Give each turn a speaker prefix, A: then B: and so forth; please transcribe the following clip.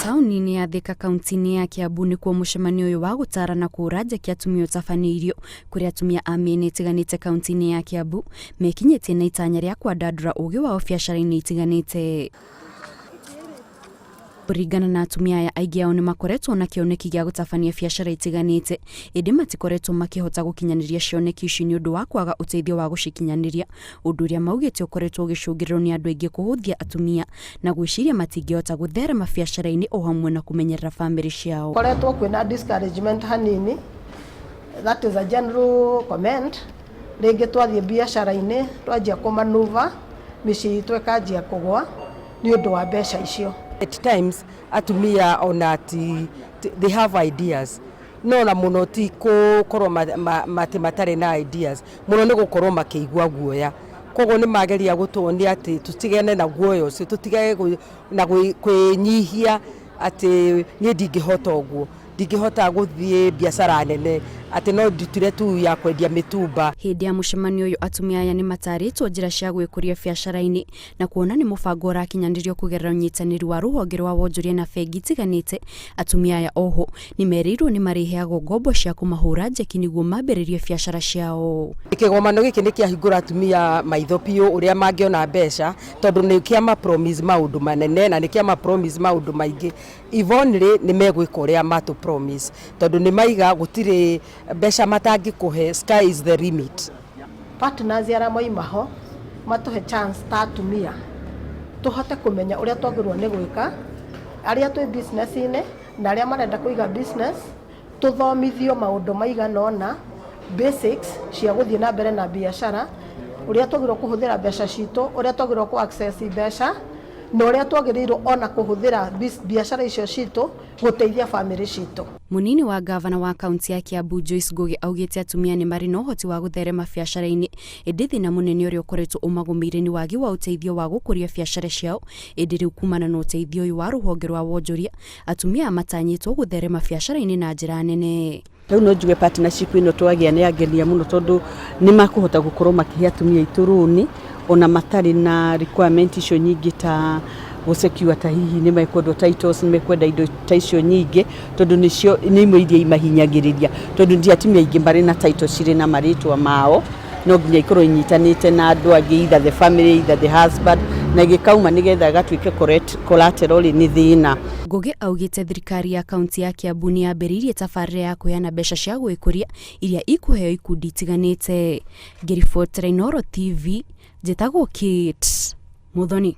A: taũni-inĩ ya Thika kaunti-inĩ ya Kiambu nĩkuo mũcemanio ũyũ wa gũtara na kũũra njeki atumia ũtabanĩirio kũrĩa atumia a mĩena ĩtiganĩte kaunti-inĩ ya Kiambu mekinyĩtie na itanya rĩa kwandandũra ũũgĩ wao biacara-inĩ itiganĩte. Kũringana na atumia aya aingĩ ao nĩmakoretwo na kĩoneki gĩa gũtabania biacara itiganĩte, ĩndĩ matikoretwo makĩhota gũkinyanĩria cioneki ici nĩ ũndũ wa kwaga ũteithio wa gũcikinyanĩria, ũndũ ũrĩa maugĩte ũkoretwo ũgĩcũngĩrĩrio nĩ andũ aingĩ kũhũthia atumia na gwĩciria matingĩhota gũtherema biacara-inĩ o hamwe na kũmenyerera famĩlĩ ciao.
B: Koretwo kwĩna discouragement hanini, that is a general comment. Rĩngĩ twathiĩ biacara-inĩ twanjia kũmanuva mĩciĩ itũ ĩkanjia kũgwa nĩ ũndũ wa mbeca icio.
C: At times atumia ona they have ideas, no na muno ti gũkorwo matarĩ na ideas, muno nĩ gũkorwo makĩigua guoya. Koguo nĩ mageria gũtuonia atĩ tutigane na guoya ũcio, tutigane na kwĩnyihia atĩ niĩ ndingĩhota ũguo, ndingĩhota gũthiĩ biacara nene, atĩ no ndutire tu ya kwendia mĩtumba.
A: Hĩndĩ ya mũcemanio ũyũ atumia aya nĩ matarĩtwo njĩra cia gwĩkũria biacara-inĩ na kuona nĩ mũbango ũrakinyanĩrio kũgerera ũnyitanĩri wa rũhonge rwa wonjoria na bengi itiganĩte. Atumia aya oho nĩ merĩirwo nĩ marĩheagwo ngombo cia kũmahũra njeki nĩguo mambĩrĩrie biacara ciao.
C: Kĩgomano gĩkĩ nĩ kĩahingũra atumia maitho biũ ũrĩa mangĩona mbeca, tondũ nĩ kĩama promise maũndũ manene na nĩ kĩama promise maũndũ maingĩ. Ivonire nĩ megwĩka ũrĩa matũ promise, tondũ nĩ maiga gũtirĩ mbeca matangĩkũhe, sky is the limit.
B: Partners arĩa moimaho matũhe chance ta atumia tũhote kũmenya ũrĩa twagĩrĩirwo nĩ gwĩka, arĩa twĩ business-inĩ na arĩa marenda kũiga business, tũthomithio maũndũ maigana ũna, basics cia gũthiĩ na mbere na biacara, ũrĩa twagĩrĩirwo kũhũthĩra mbeca citũ, ũrĩa twagĩrĩirwo ku access mbeca na ũrĩa twagĩrĩirwo ona kũhũthĩra biacara icio citũ gũteithia famĩlĩ citũ.
A: Mũnini wa gavana wa kaunti ya Kiambu Joyce Ngugi augĩte atumia nĩ marĩ na ũhoti wa gũtherema biacara-inĩ, ĩndĩ thĩna mũnene ũrĩa ũkoretwo ũmagũmĩire nĩ wagi wa ũteithio wa gũkũria biacara ciao, ĩndĩ rĩu kumana na ũteithio ũyũ wa rũhonge rwa wonjoria atumia matanyĩtwo gũtherema biacara-inĩ na njĩra nene.
D: Rĩu no njuge partnership ĩno twagĩa nĩ angenia mũno tondũ nĩ makũhota gũkorwo makĩhe atumia aitũ rũni ona matarĩ na requirement icio nyingĩ ta gũsecure ta hihi nĩ mekwenda titles, nĩ mekwenda indo ta icio nyingĩ, tondũ nĩ imwe iria imahinyagĩrĩria, tondũ ndi atumia aingĩ marĩ na titles cirĩ na marĩtwa mao, no nginya ikorwo inyitanĩte na andũ angĩ, either the family, either the husband, na gĩkauma nĩgetha gatuĩke collateral nĩ thĩna.
A: Ngugi augĩte thirikari ya kaunti ya Kiambu nĩ yambĩrĩirie tabarĩra ya kũheana mbeca cia gwĩkũria iria ikũheo ikundi itiganĩte. Ngĩribotera Inooro TV, njĩtagwo Kate Muthoni.